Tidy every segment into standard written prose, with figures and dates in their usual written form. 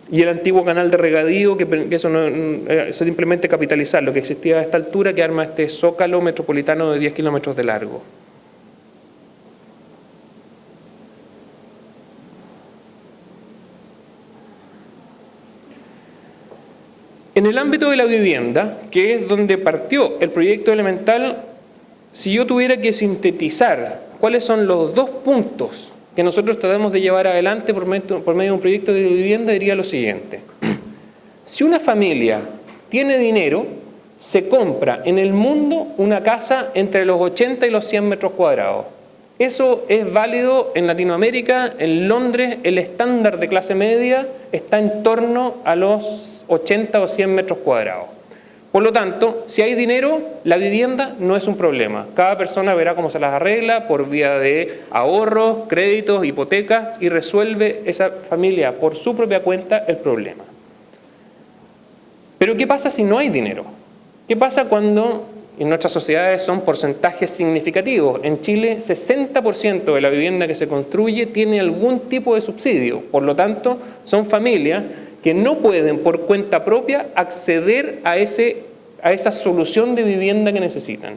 y el antiguo canal de regadío, que eso no, simplemente capitalizar lo que existía a esta altura, que arma este zócalo metropolitano de 10 kilómetros de largo. En el ámbito de la vivienda, que es donde partió el proyecto elemental, si yo tuviera que sintetizar cuáles son los dos puntos que nosotros tratamos de llevar adelante por medio de un proyecto de vivienda, diría lo siguiente. Si una familia tiene dinero, se compra en el mundo una casa entre los 80 y los 100 metros cuadrados. Eso es válido en Latinoamérica. En Londres el estándar de clase media está en torno a los 80 o 100 metros cuadrados. Por lo tanto, si hay dinero, la vivienda no es un problema. Cada persona verá cómo se las arregla por vía de ahorros, créditos, hipotecas, y resuelve esa familia por su propia cuenta el problema. Pero ¿qué pasa si no hay dinero? ¿Qué pasa cuando en nuestras sociedades son porcentajes significativos? En Chile, 60% de la vivienda que se construye tiene algún tipo de subsidio. Por lo tanto, son familias que no pueden por cuenta propia acceder a esa solución de vivienda que necesitan.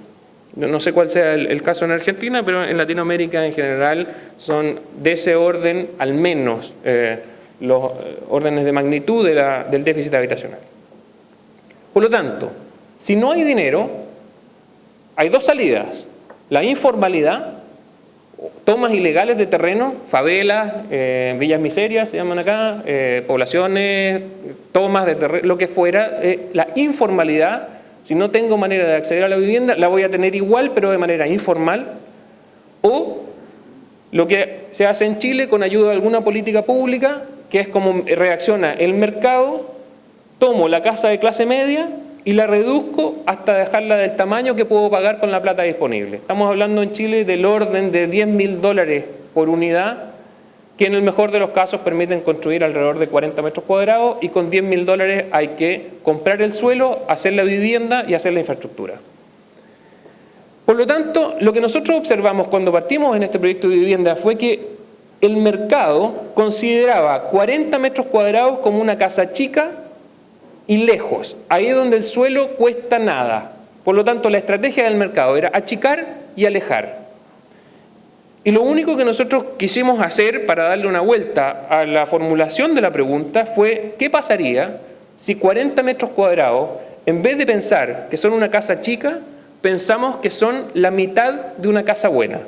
No sé cuál sea el caso en Argentina, pero en Latinoamérica en general son de ese orden, al menos los órdenes de magnitud del déficit habitacional. Por lo tanto, si no hay dinero, hay dos salidas: la informalidad, tomas ilegales de terreno, favelas, villas miserias se llaman acá, poblaciones, tomas de terreno, lo que fuera. La informalidad, si no tengo manera de acceder a la vivienda, la voy a tener igual, pero de manera informal. O lo que se hace en Chile con ayuda de alguna política pública, que es como reacciona el mercado: tomo la casa de clase media y la reduzco hasta dejarla del tamaño que puedo pagar con la plata disponible. Estamos hablando en Chile del orden de $10.000 por unidad, que en el mejor de los casos permiten construir alrededor de 40 metros cuadrados, y con $10.000 hay que comprar el suelo, hacer la vivienda y hacer la infraestructura. Por lo tanto, lo que nosotros observamos cuando partimos en este proyecto de vivienda fue que el mercado consideraba 40 metros cuadrados como una casa chica y lejos, ahí donde el suelo cuesta nada. Por lo tanto, la estrategia del mercado era achicar y alejar. Y lo único que nosotros quisimos hacer para darle una vuelta a la formulación de la pregunta fue: ¿qué pasaría si 40 metros cuadrados, en vez de pensar que son una casa chica, pensamos que son la mitad de una casa buena?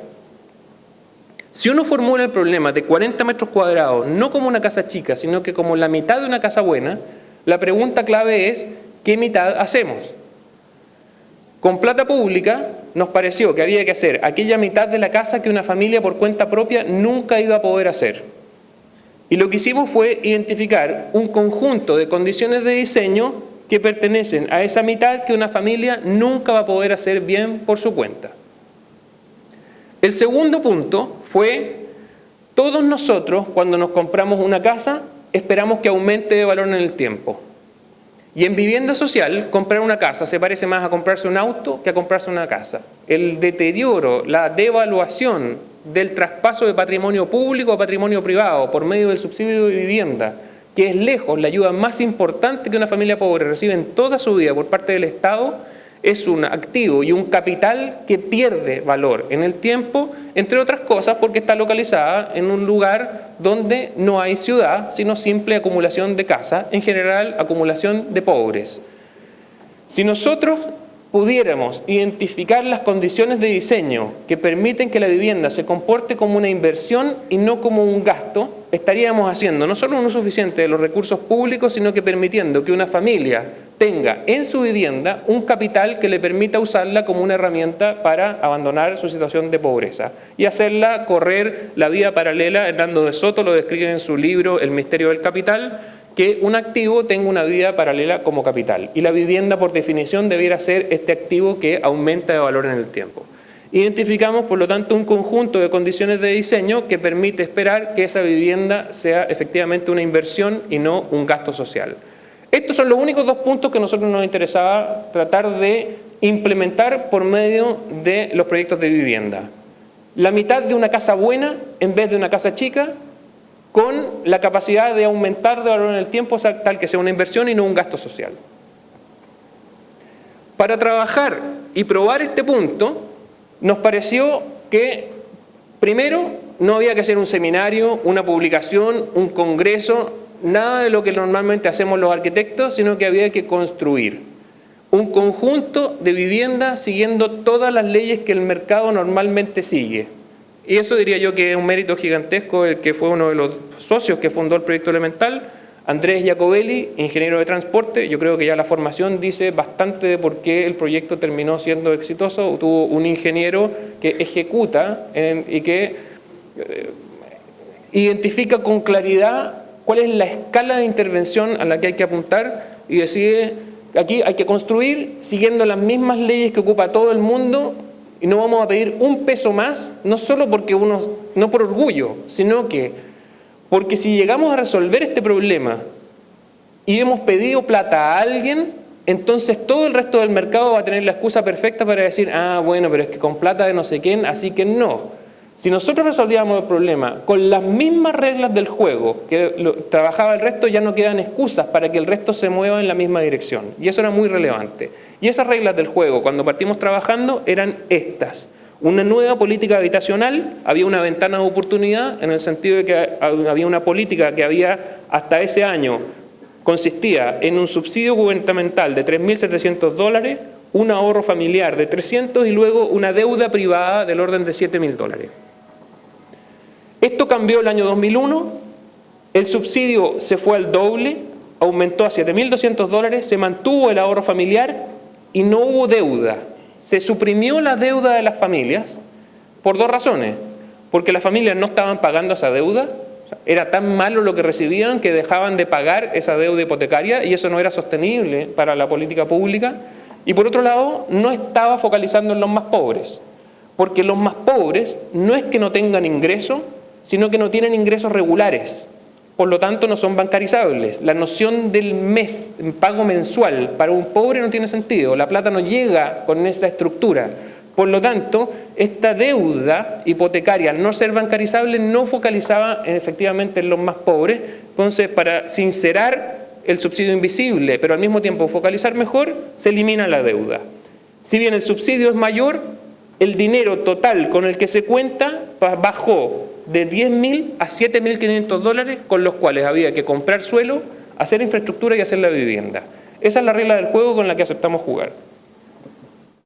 Si uno formula el problema de 40 metros cuadrados no como una casa chica, sino que como la mitad de una casa buena, la pregunta clave es: ¿qué mitad hacemos? Con plata pública nos pareció que había que hacer aquella mitad de la casa que una familia por cuenta propia nunca iba a poder hacer. Y lo que hicimos fue identificar un conjunto de condiciones de diseño que pertenecen a esa mitad que una familia nunca va a poder hacer bien por su cuenta. El segundo punto fue: todos nosotros, cuando nos compramos una casa, esperamos que aumente de valor en el tiempo. Y en vivienda social, comprar una casa se parece más a comprarse un auto que a comprarse una casa. El deterioro, la devaluación del traspaso de patrimonio público a patrimonio privado por medio del subsidio de vivienda, que es lejos la ayuda más importante que una familia pobre recibe en toda su vida por parte del Estado, es un activo y un capital que pierde valor en el tiempo, entre otras cosas porque está localizada en un lugar donde no hay ciudad, sino simple acumulación de casas, en general acumulación de pobres. Si nosotros pudiéramos identificar las condiciones de diseño que permiten que la vivienda se comporte como una inversión y no como un gasto, estaríamos haciendo no solo un uso suficiente de los recursos públicos, sino que permitiendo que una familia tenga en su vivienda un capital que le permita usarla como una herramienta para abandonar su situación de pobreza y hacerla correr la vida paralela. Hernando de Soto lo describe en su libro El misterio del capital, que un activo tenga una vida paralela como capital. Y la vivienda, por definición, debiera ser este activo que aumenta de valor en el tiempo. Identificamos, por lo tanto, un conjunto de condiciones de diseño que permite esperar que esa vivienda sea efectivamente una inversión y no un gasto social. Estos son los únicos dos puntos que a nosotros nos interesaba tratar de implementar por medio de los proyectos de vivienda. La mitad de una casa buena en vez de una casa chica con la capacidad de aumentar de valor en el tiempo tal que sea una inversión y no un gasto social. Para trabajar y probar este punto, nos pareció que primero no había que hacer un seminario, una publicación, un congreso, nada de lo que normalmente hacemos los arquitectos, sino que había que construir un conjunto de viviendas siguiendo todas las leyes que el mercado normalmente sigue. Y eso diría yo que es un mérito gigantesco, el que fue uno de los socios que fundó el proyecto Elemental, Andrés Jacobelli, ingeniero de transporte. Yo creo que ya la formación dice bastante de por qué el proyecto terminó siendo exitoso. Tuvo un ingeniero que ejecuta y que identifica con claridad cuál es la escala de intervención a la que hay que apuntar y decide, aquí hay que construir siguiendo las mismas leyes que ocupa todo el mundo y no vamos a pedir un peso más, no solo porque no por orgullo, sino que porque si llegamos a resolver este problema y hemos pedido plata a alguien, entonces todo el resto del mercado va a tener la excusa perfecta para decir, ah, bueno, pero es que con plata de no sé quién, así que no. Si nosotros resolvíamos el problema con las mismas reglas del juego que trabajaba el resto, ya no quedan excusas para que el resto se mueva en la misma dirección. Y eso era muy relevante. Y esas reglas del juego, cuando partimos trabajando, eran estas. Una nueva política habitacional, había una ventana de oportunidad en el sentido de que había una política que había hasta ese año consistía en un subsidio gubernamental de $3.700, un ahorro familiar de 300 y luego una deuda privada del orden de $7.000. Esto cambió el año 2001, el subsidio se fue al doble, aumentó a $7.200, se mantuvo el ahorro familiar y no hubo deuda. Se suprimió la deuda de las familias por dos razones. Porque las familias no estaban pagando esa deuda, era tan malo lo que recibían que dejaban de pagar esa deuda hipotecaria y eso no era sostenible para la política pública. Y por otro lado, no estaba focalizando en los más pobres. Porque los más pobres no es que no tengan ingreso, sino que no tienen ingresos regulares. Por lo tanto, no son bancarizables. La noción del mes, pago mensual, para un pobre no tiene sentido. La plata no llega con esa estructura. Por lo tanto, esta deuda hipotecaria, al no ser bancarizable, no focalizaba efectivamente en los más pobres. Entonces, para sincerar el subsidio invisible, pero al mismo tiempo focalizar mejor, se elimina la deuda. Si bien el subsidio es mayor, el dinero total con el que se cuenta bajó de $10.000 a $7.500, con los cuales había que comprar suelo, hacer infraestructura y hacer la vivienda. Esa es la regla del juego con la que aceptamos jugar.